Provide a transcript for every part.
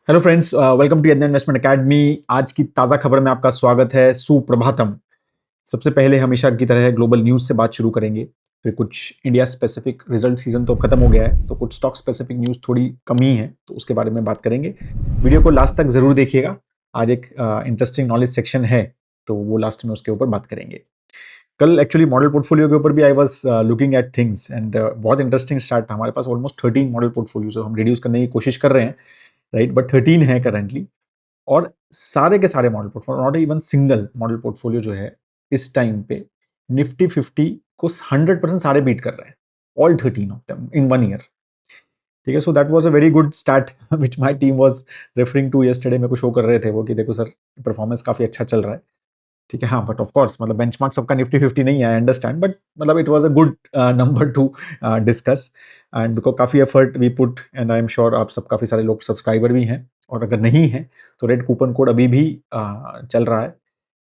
Hello friends, welcome to यज्ञ investment academy. आज की ताज़ा खबर में आपका स्वागत है। सुप्रभातम। सबसे पहले हमेशा की तरह ग्लोबल न्यूज़ से बात शुरू करेंगे। फिर कुछ इंडिया स्पेसिफिक रिजल्ट सीजन तो खत्म हो गया है, तो कुछ स्टॉक स्पेसिफिक न्यूज़ थोड़ी कम ही है, तो उसके बारे में बात करेंगे। वीडियो को लास्ट तक ज़रूर देखिएगा। आज एक इंटरेस्टिंग नॉलेज सेक्शन है, तो वो लास्ट में उसके ऊपर बात करेंगे। कल एक्चुअली मॉडल पोर्टफोलियो के ऊपर भी I was looking at things and बहुत इंटरेस्टिंग स्टार्ट था। हमारे पास ऑलमोस्ट 13 मॉडल पोर्टफोलियो हम रिड्यूस करने की कोशिश कर रहे हैं, राइट, बट 13 है करंटली। और सारे के सारे model portfolio, not even single model portfolio जो है इस टाइम पे निफ्टी 50 को 100% सारे बीट कर रहे हैं, all 13 of them in 1 year. ठीक है, so that was a very good start which my team was referring to yesterday. मेरे को शो कर रहे थे वो कि देखो सर, परफॉर्मेंस काफी अच्छा चल रहा है। ठीक है, हाँ, बट ऑफ कोर्स मतलब बेंचमार्क सबका निफ्टी 50 नहीं है, आई अंडरस्टैंड, बट मतलब it was a good number to discuss. And because काफ़ी effort we put, and I am sure आप सब काफ़ी सारे लोग सब्सक्राइबर भी हैं, और अगर नहीं है तो रेड कूपन कोड अभी भी चल रहा है,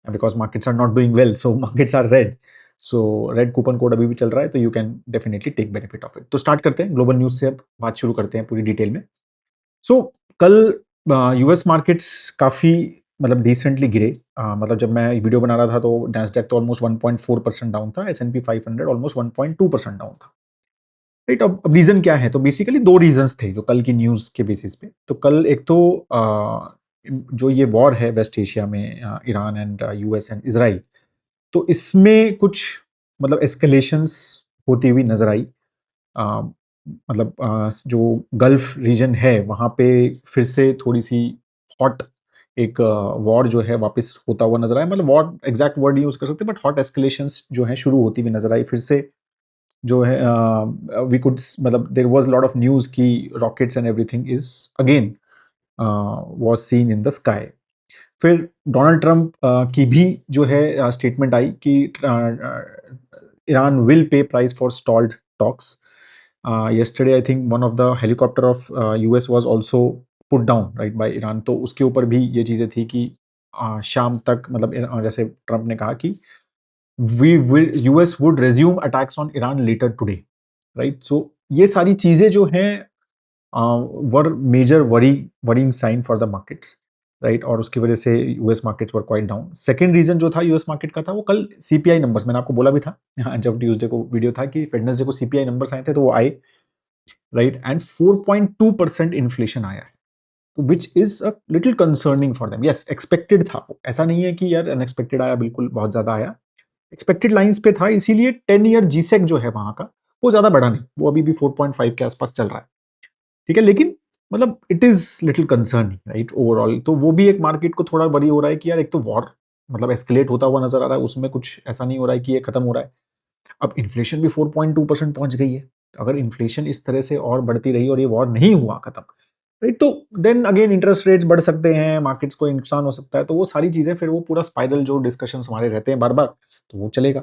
because markets are not doing well, so markets are red. So red coupon code अभी भी चल रहा है, तो you can definitely take benefit of it. तो स्टार्ट करते हैं ग्लोबल न्यूज़ से, अब बात शुरू करते हैं पूरी डिटेल में। सो कल यूएस मार्केट्स काफ़ी मतलब डिसेंटली गिरे। मतलब जब मैं वीडियो बना रहा था तो नैस्डैक तो ऑलमोस्ट 1.4% डाउन था, एस&पी 500 ऑलमोस्ट 1.2% डाउन था। राइट, अब रीजन क्या है? तो बेसिकली दो रीजंस थे जो कल की न्यूज़ के बेसिस पे। तो कल एक तो जो ये वॉर है वेस्ट एशिया में, Iran and US and Israel, तो इसमें कुछ मतलब एस्केलेशंस होती हुई नजर आई। अ, मतलब जो गल्फ रीजन है वहाँ पे फिर से थोड़ी सी हॉट एक वॉर जो है वापस होता हुआ नजर आया। मतलब वॉर एग्जैक्ट वर्ड यूज कर सकते हैं, बट हॉट एस्केलेशंस जो है शुरू होती हुई नजर आई फिर से। जो है वी कुड मतलब there was lot of news की rockets and everything is again was seen in the sky. फिर डोनाल्ड ट्रंप की भी जो है स्टेटमेंट आई कि Iran will pay price for stalled talks. yesterday I think one of the helicopter of US was also put down right by Iran, तो उसके ऊपर भी ये चीज़ें थी कि शाम तक मतलब जैसे ट्रंप ने कहा कि US would resume attacks on Iran later today, right? So ये सारी चीज़ें जो हैं were major worrying sign for the markets, right, और उसकी वजह से US markets were quite down. Second reason जो था यूएस मार्केट का था वो कल सीपीआई नंबर्स, मैंने आपको बोला भी था हाँ, जब ट्यूसडे को वीडियो था कि वेडनेसडे को सीपीआई नंबर्स आए थे तो वो आए, राइट, एंड 4.2% इन्फ्लेशन आया है, तो which is a little concerning for them. Yes, expected था वो, ऐसा नहीं है कि यार अनएक्सपेक्टेड आया, बिल्कुल बहुत ज्यादा आया, एक्सपेक्टेड लाइंस पे था। इसीलिए 10 ईयर जीसेक जो है वहां का वो ज्यादा बढ़ा नहीं, वो अभी भी 4.5 के आसपास चल रहा है। ठीक है, लेकिन मतलब it is little concerning, right, overall. तो वो भी एक मार्केट को थोड़ा वरी हो रहा है कि यार एक तो वॉर मतलब एस्केलेट होता हुआ नजर आ रहा है, उसमें कुछ ऐसा नहीं हो रहा है कि ये खत्म हो रहा है। अब इन्फ्लेशन भी 4.2% पहुंच गई है। तो अगर इन्फ्लेशन इस तरह से और बढ़ती रही और ये वॉर नहीं हुआ खत्म, राइट, तो देन अगेन इंटरेस्ट रेट्स बढ़ सकते हैं, मार्केट्स को नुकसान हो सकता है। तो वो सारी चीजें फिर वो पूरा स्पाइरल जो डिस्कशन हमारे रहते हैं बार बार, तो वो चलेगा,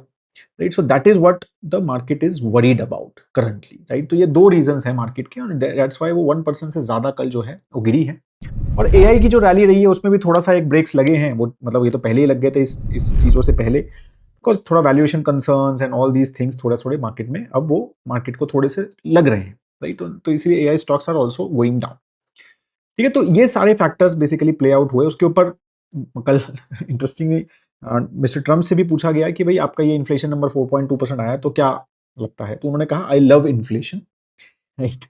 right. So that is what the market is worried about currently, right. तो ये दो रीजंस है मार्केट के, और दैट्स व्हाई वो 1% से ज्यादा कल जो है वो गिरी है। और एआई की जो रैली रही है उसमें भी थोड़ा सा एक ब्रेक्स लगे हैं। वो मतलब ये तो पहले ही लग गए थे इस चीजों से पहले, बिकॉज थोड़ा valuation concerns and all these things थोड़ा थोड़े मार्केट में अब वो मार्केट को थोड़े से लग रहे हैं, राइट। तो इसलिए AI stocks are also going down. ठीक है, तो ये सारे फैक्टर्स बेसिकली प्ले आउट हुए उसके ऊपर। कल इंटरेस्टिंगली मिस्टर ट्रम्प से भी पूछा गया कि भाई आपका ये इन्फ्लेशन नंबर 4.2% आया तो क्या लगता है, तो उन्होंने कहा I love inflation, right.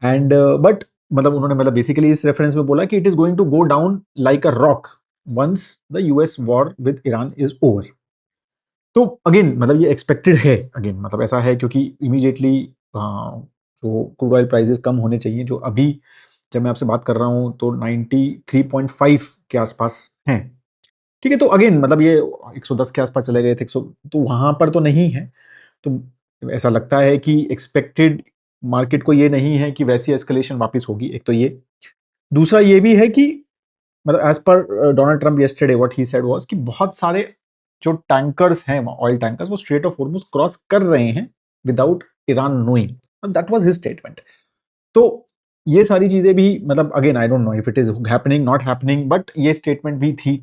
And but मतलब उन्होंने मतलब बेसिकली इस रेफरेंस में बोला कि it is going to go down like a rock once the US war with Iran is over. तो अगेन मतलब ये एक्सपेक्टेड है, अगेन मतलब ऐसा है क्योंकि इमीडिएटली जो क्रूड ऑयल प्राइसेस कम होने चाहिए, जो अभी जब मैं आपसे बात कर रहा हूँ तो 93.5 के आसपास हैं। ठीक है, तो अगेन मतलब ये 110 के आसपास चले गए थे, 100, तो वहां पर तो नहीं है। तो ऐसा लगता है कि एक्सपेक्टेड मार्केट को ये नहीं है कि वैसी एस्केलेशन वापस होगी, एक तो ये। दूसरा ये भी है कि मतलब एज पर Donald Trump yesterday what he said was कि बहुत सारे जो टैंकर्स हैं ऑयल टैंकर्स वो स्ट्रेट ऑफ हॉर्मुज क्रॉस कर रहे हैं without Iran knowing, that was his statement. तो ये सारी चीजें भी मतलब again I don't know if it is happening not happening, but ये स्टेटमेंट भी थी।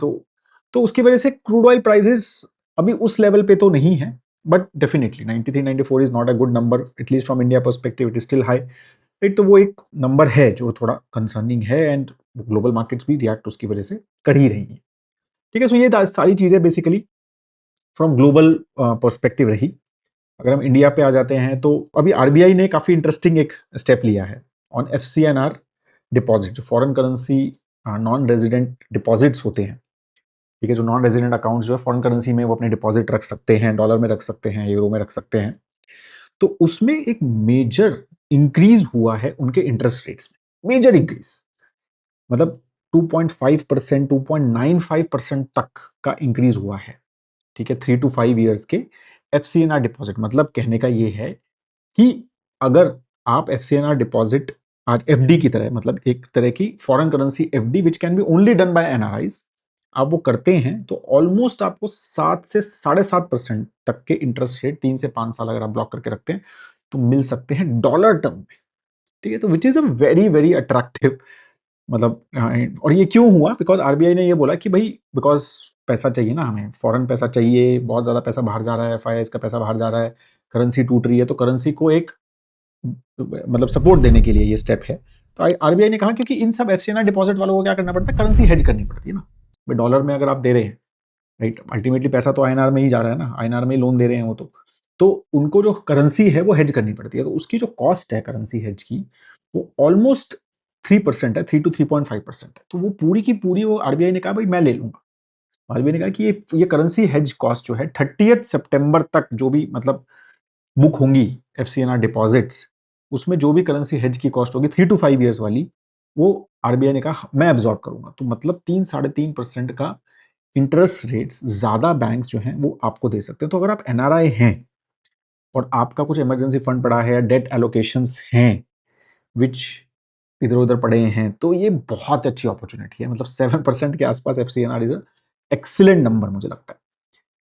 तो उसकी वजह से क्रूड ऑयल प्राइसेस अभी उस लेवल पे तो नहीं है, but definitely 93 94 is not a good number, at least from India perspective it is still high, right. तो वो एक नंबर है जो थोड़ा कंसर्निंग है, एंड ग्लोबल मार्केट्स भी रिएक्ट उसकी वजह से कर ही रही हैं। ठीक है, सो ये सारी चीजें बेसिकली फ्रॉम ग्लोबल पर्सपेक्टिव रही। अगर हम इंडिया पे आ जाते हैं तो अभी आरबीआई ने काफी इंटरेस्टिंग एक स्टेप लिया है ऑन एफसीएनआर डिपॉजिट, जो foreign currency non resident deposits होते हैं। ठीक है, जो नॉन रेजिडेंट अकाउंट्स जो है फॉरेन करेंसी में वो अपने डिपॉजिट रख सकते हैं, डॉलर में रख सकते हैं, यूरो में रख सकते हैं। तो उसमें एक मेजर इंक्रीज हुआ है उनके इंटरेस्ट रेट्स में, मेजर इंक्रीज, मतलब 2.5%, 2.95% तक का इंक्रीज हुआ है। ठीक है, 3 to 5 years के एफसीएनआर डिपॉजिट। मतलब कहने का ये है कि अगर आप एफसीएनआर डिपॉजिट आज एफडी की तरह, मतलब एक तरह की foreign currency FD which can be only done by NRIs, आप वो करते हैं तो ऑलमोस्ट आपको 7 से 7.5% तक के इंटरेस्ट रेट 3 से 5 साल अगर आप ब्लॉक करके रखते हैं तो मिल सकते हैं डॉलर टर्म में। ठीक है, तो which is a very very attractive, मतलब और ये क्यों हुआ, बिकॉज आरबीआई ने ये बोला कि भाई बिकॉज पैसा चाहिए ना, हमें फॉरेन पैसा चाहिए, बहुत ज्यादा पैसा बाहर जा रहा है, एफआईआई का पैसा बाहर जा रहा है, करेंसी टूट रही है, तो करेंसी को एक मतलब सपोर्ट देने के लिए ये स्टेप है। तो आरबीआई ने कहा क्योंकि इन सब एफसीएनआर डिपॉजिट वालों को क्या करना पड़ता है, करेंसी हेज करनी पड़ती है ना। भाई डॉलर में अगर आप दे रहे हैं, राइट, अल्टीमेटली पैसा तो आईएनआर में ही जा रहा है ना, आईएनआर में ही लोन दे रहे हैं वो, तो उनको जो करेंसी है वो हेज करनी पड़ती है। तो उसकी जो कॉस्ट है करेंसी हेज की, वो ऑलमोस्ट 3% है, 3 to 3.5% है। तो वो पूरी की पूरी वो आरबीआई ने कहा भाई मैं ले लूंगा। आरबीआई ने कहा कि ये करेंसी हेज कॉस्ट जो है 30 सितंबर तक जो भी मतलब बुक होंगी एफसीएनआर डिपॉजिट्स, उसमें जो भी करेंसी हेज की कॉस्ट होगी 3 to 5 years वाली, वो आरबीआई ने कहा मैं एब्जॉर्ब करूंगा। तो मतलब 3 साढ़े 3% का इंटरेस्ट रेट्स ज्यादा बैंक्स जो हैं वो आपको दे सकते हैं। तो अगर आप एनआरआई हैं और आपका कुछ इमरजेंसी फंड पड़ा है या डेट एलोकेशंस हैं विच इधर उधर पड़े हैं, तो ये बहुत अच्छी अपॉर्चुनिटी है। मतलब 7% के आसपास एफसीएनआर इज एक्सीलेंट नंबर मुझे लगता है।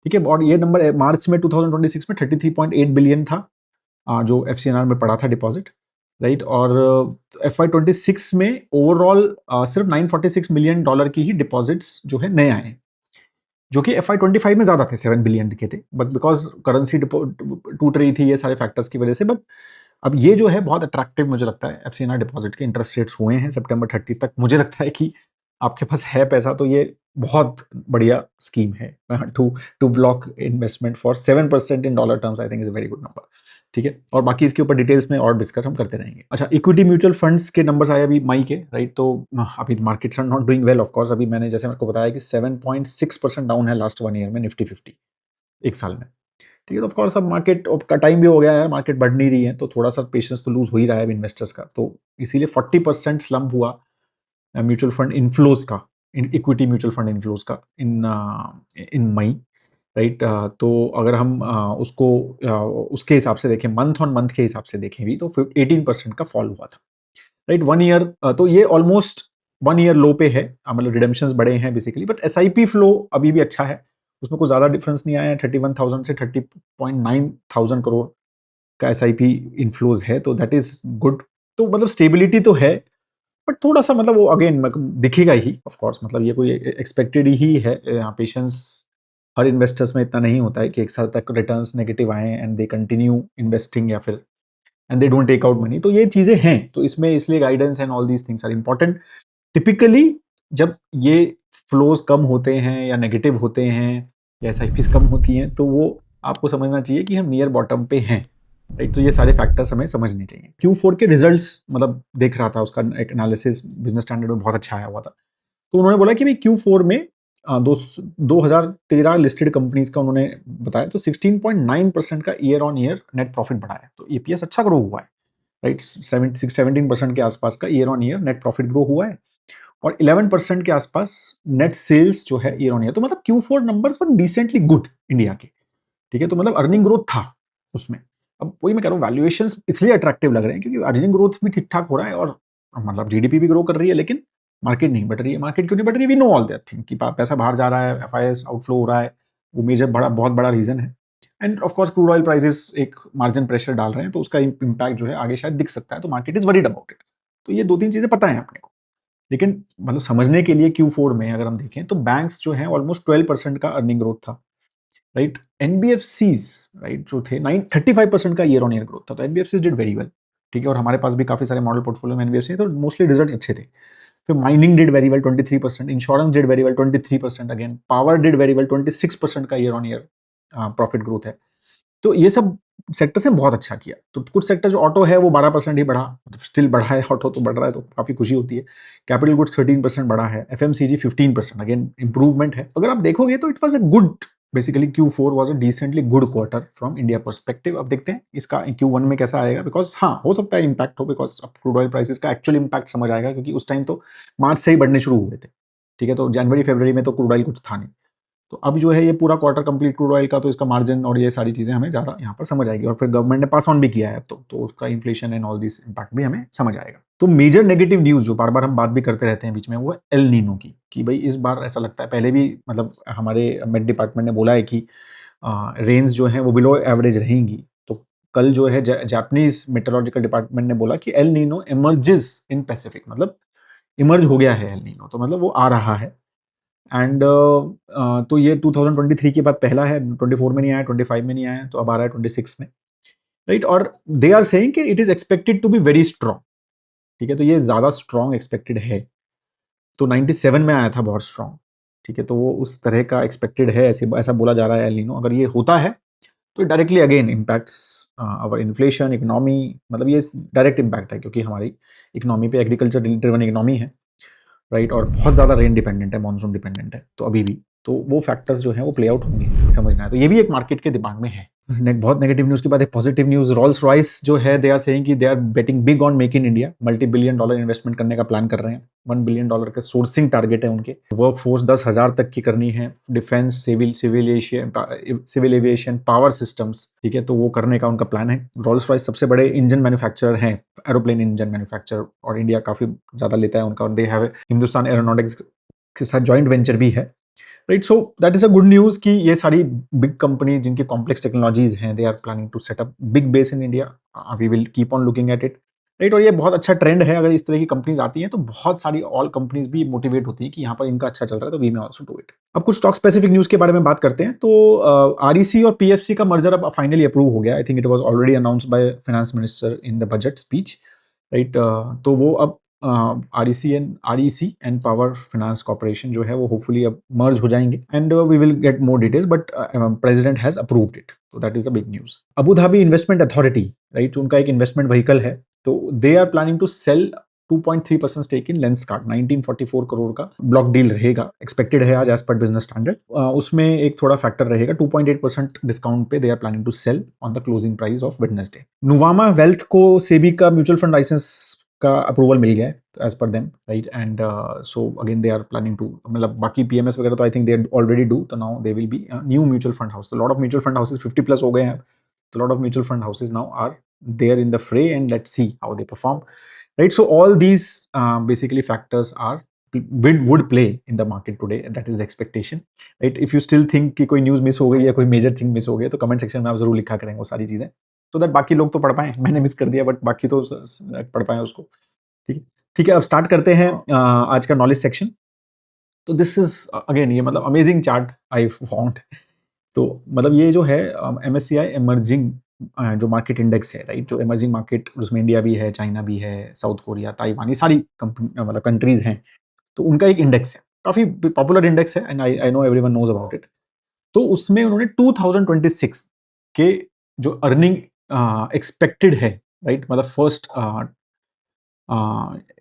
ठीक है, और ये नंबर मार्च में 2026 में 33.8 बिलियन था, जो एफसीएनआर में पड़ा था डिपॉजिट, राइट। और FY26 में ओवरऑल सिर्फ $946 मिलियन की ही डिपॉजिट्स जो है नए आए, जो कि FY25 में ज्यादा थे, 7 बिलियन दिखे थे, बट बिकॉज करेंसी टूट रही थी ये सारे फैक्टर्स की वजह से। बट अब ये जो है बहुत अट्रैक्टिव मुझे लगता है, एफसीएनआर डिपॉजिट के इंटरेस्ट रेट्स हुए हैं सितंबर 30 तक। मुझे लगता है कि आपके पास है पैसा तो ये बहुत बढ़िया स्कीम है to block investment for 7% in dollar terms. I think is a very good number. ठीक है, और बाकी इसके ऊपर डिटेल्स में और डिस्कस हम करते रहेंगे। अच्छा, इक्विटी म्यूचुअल फंड्स के नंबर्स आए अभी मई के, राइट। तो अभी markets are not doing well of course. अभी मैंने जैसे आपको बताया कि 7.6% डाउन है लास्ट 1 ईयर में निफ्टी 50, एक साल में। ठीक है, तो ऑफ कोर्स अब मार्केट का टाइम भी हो गया है, मार्केट बढ़ नहीं रही है, तो थोड़ा सा पेशेंस तो लूज हो ही रहा है इन्वेस्टर्स का। तो इसीलिए 40% स्लम्प हुआ म्यूचुअल फंड इनफ्लोज का, in equity mutual fund inflows का इन मई, राइट। तो अगर हम उसको उसके हिसाब से देखें, मंथ ऑन मंथ के हिसाब से देखें भी, तो 18% का फॉल हुआ था, राइट। 1 ईयर, तो ये ऑलमोस्ट 1 ईयर लो पे है, मतलब रिडेम्पशंस बड़े हैं बेसिकली। बट एसआईपी फ्लो अभी भी अच्छा है, उसमें कोई ज्यादा डिफरेंस नहीं आया है। 31,000 से 30.9 करोड़ का एसआईपी इनफ्लोज है, तो दैट इज गुड। तो मतलब स्टेबिलिटी तो है, बट थोड़ा सा मतलब वो अगेन दिखेगा ही ऑफ कोर्स। मतलब ये कोई एक्सपेक्टेड ही है, पेशेंस हर इन्वेस्टर्स में इतना नहीं होता है कि एक साल तक रिटर्न्स नेगेटिव आए एंड दे कंटिन्यू इन्वेस्टिंग, या फिर and they don't take out money. तो ये चीजें हैं, तो इसमें इसलिए guidance and all these things are important. Typically जब ये फ्लोज कम होते हैं या नेगेटिव होते हैं या एसआईपीज कम होती हैं, तो वो आपको समझना चाहिए कि हम नियर बॉटम पे हैं, राइट। तो ये सारे फैक्टर्स हमें समझने चाहिए। Q4 के रिजल्ट्स मतलब देख रहा था, उसका एक एनालिसिस बिजनेस स्टैंडर्ड में बहुत अच्छा आया हुआ था। तो उन्होंने बोला कि भाई Q4 में 2013 लिस्टेड कंपनीज का उन्होंने बताया, तो 16.9% का year on year net profit बढ़ा है। तो ईपीएस अच्छा ग्रो हुआ है, राइट। 17% के आसपास का year on year net profit grow हुआ है, और 11% के आसपास नेट सेल्स जो है ईयर ऑन ईयर। तो मतलब Q4 numbers were decently good India के। ठीक है, तो मतलब अर्निंग ग्रोथ था उसमें। अब वही मैं कह रहा हूँ, वैल्यूएशंस इसलिए अट्रैक्टिव लग रहे हैं क्योंकि अर्निंग ग्रोथ भी ठीक ठाक हो रहा है, और मतलब जीडीपी भी ग्रो कर रही है, लेकिन मार्केट नहीं बढ़ रही है। मार्केट क्यों नहीं बढ़ रही है? We know all that thing कि पैसा बाहर जा रहा है, एफआईएस आउटफ्लो हो रहा है, वो मेजर बड़ा बहुत बड़ा रीजन है। End of course crude oil prices एक मार्जिन प्रेशर डाल रहे हैं, तो उसका इम्पैक्ट जो है आगे शायद दिख सकता है। तो market is worried about it. तो ये दो तीन चीजें पता है अपने को, लेकिन मतलब समझने के लिए Q4 में अगर हम देखें तो बैंक्स जो है ऑलमोस्ट 12% का अर्निंग ग्रोथ था, राइट। एनबीएफसीज, राइट, जो थे 35% का ईयर ऑन ईयर ग्रोथ था। तो एनबीएफसीज डिड वेरी वेल, ठीक है। और हमारे पास भी काफी सारे मॉडल पोर्टफोलियो में एनबीएफसी, तो मोस्टली रिजल्ट्स अच्छे थे। फिर mining did very well 23%, insurance did very well 23%, again power did very well 26% का year on year profit growth है। तो ये सब सेक्टर्स ने बहुत अच्छा किया। तो कुछ सेक्टर जो ऑटो है वो 12% ही बढ़ा, स्टिल बढ़ा है, ऑटो तो बढ़ रहा है तो काफ़ी खुशी होती है। कैपिटल गुड्स 13% बढ़ा है, एफएमसीजी 15%, अगेन इंप्रूवमेंट है। अगर आप देखोगे तो it was a good, basically Q4 was a decently good quarter from India perspective. अब देखते हैं इसका Q1 में कैसा आएगा, बिकॉज हाँ हो सकता है इम्पैक्ट हो, बिकॉज अब क्रूड ऑयल प्राइसेस का एक्चुअल इम्पैक्ट समझ आएगा, क्योंकि उस टाइम तो मार्च से ही बढ़ने शुरू हुए थे। ठीक है, तो जनवरी फरवरी में तो क्रूड ऑयल कुछ था नहीं। तो अब जो है ये पूरा क्वार्टर कंप्लीट क्रूड ऑयल का, तो इसका मार्जिन और ये सारी चीजें हमें ज्यादा यहाँ पर समझ आएगी, और फिर गवर्नमेंट ने पास ऑन भी किया है अब तो उसका inflation and all this impact भी हमें समझ आएगा। तो मेजर नेगेटिव न्यूज जो बार बार हम बात भी करते रहते हैं बीच में, वो है एल नीनो की, कि भाई इस बार ऐसा लगता है, पहले भी मतलब हमारे मेट डिपार्टमेंट ने बोला है कि रेंज जो है वो बिलो एवरेज रहेंगी। तो कल जो है जापानीज मेट्रोलॉजिकल डिपार्टमेंट ने बोला कि El Nino emerges in Pacific, मतलब इमर्ज हो गया है एल नीनो, तो मतलब वो आ रहा है। एंड तो ये 2023 के बाद पहला है, 24 में नहीं आया, 25 में नहीं आया, तो अब आ रहा है 26 में, राइट। और दे आर सेइंग कि it is expected to be very strong. ठीक है, तो ये ज्यादा स्ट्रॉन्ग एक्सपेक्टेड है। तो 97 में आया था बहुत स्ट्रॉन्ग। ठीक है, तो वो उस तरह का एक्सपेक्टेड है, ऐसे ऐसा बोला जा रहा है एल नीनो। अगर ये होता है तो directly again impacts our inflation, economy, मतलब ये डायरेक्ट इम्पैक्ट है, क्योंकि हमारी इकोनॉमी पे एग्रीकल्चर ड्रिवन इकोनॉमी है, राइट। और बहुत ज़्यादा रेन डिपेंडेंट है, मानसून डिपेंडेंट है, तो अभी भी तो वो फैक्टर्स जो है वो प्ले आउट होंगे, समझना है। तो ये भी एक मार्केट के दिमाग में है। बहुत नेगेटिव न्यूज़ के बाद एक पॉजिटिव न्यूज़, रोल्स रॉयस जो है दे आर सेइंग कि they are betting big on make in India, $multi-billion investment करने का प्लान कर रहे हैं। $1 बिलियन का सोर्सिंग टारगेट है उनके। वर्क फोर्स 10,000 तक की करनी है, defence, civil aviation, power systems, ठीक है, तो वो करने का उनका प्लान है। रोल्स रॉयस सबसे बड़े इंजन मैन्युफैक्चरर हैं, एरोप्लेन इंजन मैन्युफैक्चरर, और इंडिया काफ़ी ज़्यादा लेता है उनका, और दे हैव हिंदुस्तान एरोनॉटिक्स के साथ जॉइंट वेंचर भी है, right. So that is a good news कि ये सारी बिग कंपनी जिनकी कॉम्प्लेक्स टेक्नोलॉजीज हैं, they are planning to set up big base in India. We will keep on looking at it, right. और ये बहुत अच्छा ट्रेंड है, अगर इस तरह की कंपनीज आती हैं तो बहुत सारी ऑल कंपनीज भी मोटिवेट होती हैं कि यहाँ पर इनका अच्छा चल रहा है, तो we may also do it. अब कुछ स्टॉक स्पेसिफिक न्यूज के बारे में बात करते हैं। तो आरईसी और पीएफसी का मर्जर अब फाइनली अप्रूव हो गया। I think it was already announced by finance minister in the budget speech, right. तो वो अब REC and power finance corporation जो है वो होपफुली अब मर्ज हो जाएंगे, and we will get more details, but president has approved it, तो that is the big news. Abu Dhabi investment authority, right, उनका एक इन्वेस्टमेंट व्हीकल है, तो they are planning to sell 2.3% stake in Lenskart. 1944 crore का block deal रहेगा, expected है आज as per business standard. उसमें एक थोड़ा फैक्टर रहेगा, 2.8% डिस्काउंट पे they are planning to sell on the closing price of Wednesday. Nuvama wealth को सेबी का म्यूचुअल फंड लाइसेंस का अप्रूवल मिल गया है as per them, right. And so again they are planning to, मतलब बाकी पीएमएस वगैरह तो I think they already do, तो now they will be new mutual fund house. तो lot of mutual fund houses 50 plus हो गए हैं, तो lot of mutual fund houses now are there in the fray, and let's see how they perform, right? So all these basically factors are would play in the market today, and that is the expectation, right? If you still think कि कोई news miss हो गई या कोई major thing miss हो गई, तो comment section में आप जरूर लिखा करेंगे वो सारी चीजें, so that बाकी लोग तो पढ़ पाएं। मैंने मिस कर दिया, बट बाकी तो पढ़ पाएं उसको। ठीक है, ठीक है, अब स्टार्ट करते हैं आज का नॉलेज सेक्शन। तो दिस इज अगेन, ये मतलब अमेजिंग चार्ट आई फाउंड। तो मतलब ये जो है एमएससीआई इमर्जिंग जो मार्केट इंडेक्स है, राइट, जो इमर्जिंग मार्केट, उसमें इंडिया भी है, चाइना भी है, साउथ कोरिया, ताइवान, ये सारी कंपनी मतलब कंट्रीज हैं, तो उनका एक इंडेक्स है, काफी पॉपुलर इंडेक्स है, and I know everyone knows about it. तो उसमें उन्होंने 2026 के जो अर्निंग एक्सपेक्टेड है, राइट, मतलब फर्स्ट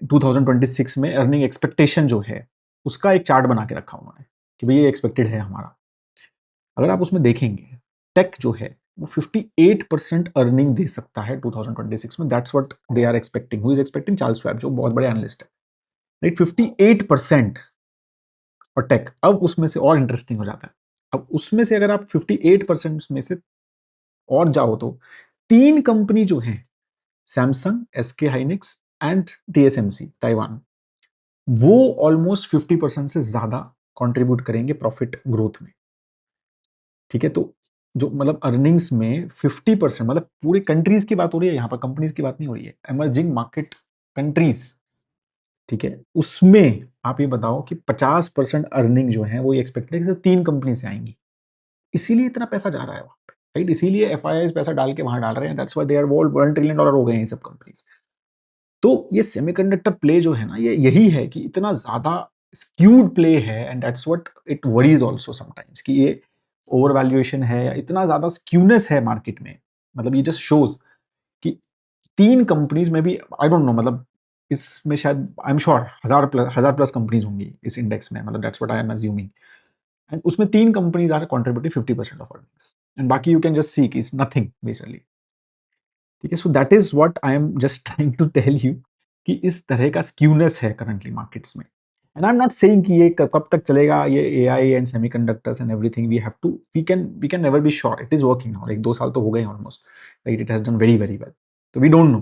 2026 में अर्निंग एक्सपेक्टेशन जो है उसका एक चार्ट बना के रखा उन्होंने, कि भाई ये एक्सपेक्टेड है हमारा। अगर आप उसमें देखेंगे, टेक जो है वो 58% अर्निंग दे सकता है 2026 में, that's what they are expecting. Who is expecting? Charles Schwab, जो बहुत बड़े एनालिस्ट है, राइट। 58%। और टेक अब उसमें से और इंटरेस्टिंग हो जाता है। अब उसमें से अगर आप 58% में से और जाओ, तो तीन कंपनी जो है, Samsung, SK Hynix and TSMC Taiwan, वो ऑलमोस्ट 50% से ज्यादा कंट्रीब्यूट करेंगे प्रॉफिट ग्रोथ में। ठीक है, तो जो मतलब अर्निंग्स में 50%, मतलब पूरी कंट्रीज की बात हो रही है यहाँ पर, कंपनीज की बात नहीं हो रही है, इमर्जिंग मार्केट कंट्रीज, ठीक है, उसमें आप ये बताओ कि 50% अर्निंग जो है वो ये एक्सपेक्टेड है कि सिर्फ तीन कंपनी से आएंगी। इसीलिए इतना पैसा जा रहा है वहां पे, राइट। इसीलिए एफआईआई पैसा डाल के वहां डाल रहे हैं, that's why they are world $1 trillion हो गए हैं ये सब कंपनीज। तो ये सेमीकंडक्टर प्ले जो है ना, ये यही है कि इतना ज़्यादा स्क्यूड प्ले है and that's what it worries also sometimes कि ये ओवर वैल्यूएशन है या इतना ज़्यादा स्क्यूनेस है मार्केट में। मतलब ये जस्ट शोज़ कि 3 कंपनीज़ में भी आई डोंट नो, मतलब इसमें शायद I am sure 1000 plus companies होंगी इस इंडेक्स में, मतलब that's what I am assuming. And उसमें 3 companies are contributing 50% of earnings and बाकी यू कैन जस्ट सी कि इट्स नथिंग बेसिकली। ठीक है, so that is what I am just trying to tell you कि इस तरह का स्क्यूनेस है करंटली मार्केट्स में। And I am not saying कि ये कब तक चलेगा, ये AI and semiconductors and everything we have to we can never be sure. It is working now, like 2 साल तो हो गए almost, right? It has done very very well. तो वी डोंट नो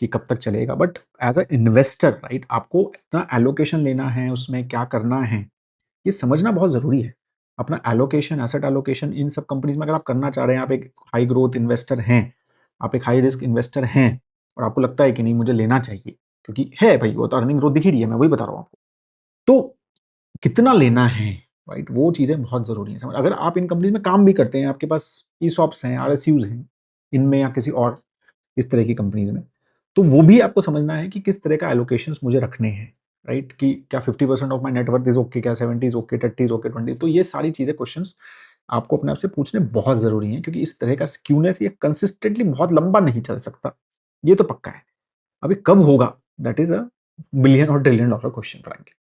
कि कब तक चलेगा, but as a investor, right, आपको अपना एलोकेशन लेना है, उसमें क्या करना है ये समझना बहुत ज़रूरी है। अपना एलोकेशन, एसेट एलोकेशन इन सब कंपनीज़ में अगर आप करना चाह रहे हैं, आप एक हाई ग्रोथ इन्वेस्टर हैं, आप एक हाई रिस्क इन्वेस्टर हैं और आपको लगता है कि नहीं मुझे लेना चाहिए, क्योंकि है भाई वो तो अर्निंग ग्रोथ दिख ही रही है, मैं वही बता रहा हूँ आपको। तो कितना लेना है, राइट? वो चीज़ें बहुत ज़रूरी हैं। समझ अगर आप इन कंपनीज़ में काम भी करते हैं, आपके पास ईसॉप्स हैं, आरएसयूज़ हैं, इनमें या किसी और इस तरह की कंपनीज़ में, तो वो भी आपको समझना है कि किस तरह का एलोकेशंस मुझे रखने हैं, राइट? कि क्या 50% of my net worth is okay, क्या 70 इज़ ओके, 30 इज़ ओके, 20। तो ये सारी चीज़ें, क्वेश्चंस आपको अपने आप से पूछने बहुत ज़रूरी हैं, क्योंकि इस तरह का स्क्यूनेस ये कंसिस्टेंटली बहुत लंबा नहीं चल सकता। ये तो पक्का है। अभी कब होगा, दैट इज़ अ बिलियन और ट्रिलियन डॉलर क्वेश्चन फ्रैंकली।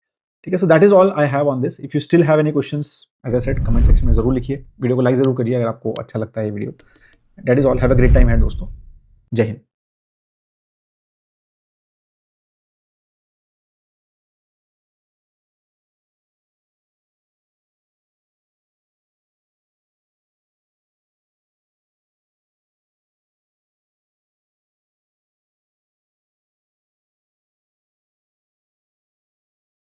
ठीक है, so that is all I have on this. If you still have any questions, as I said, comment section में ज़रूर लिखिए। वीडियो को लाइक ज़रूर करिए अगर आपको अच्छा लगता है ये video. That is all. Have a great time ahead दोस्तों। जय हिंद।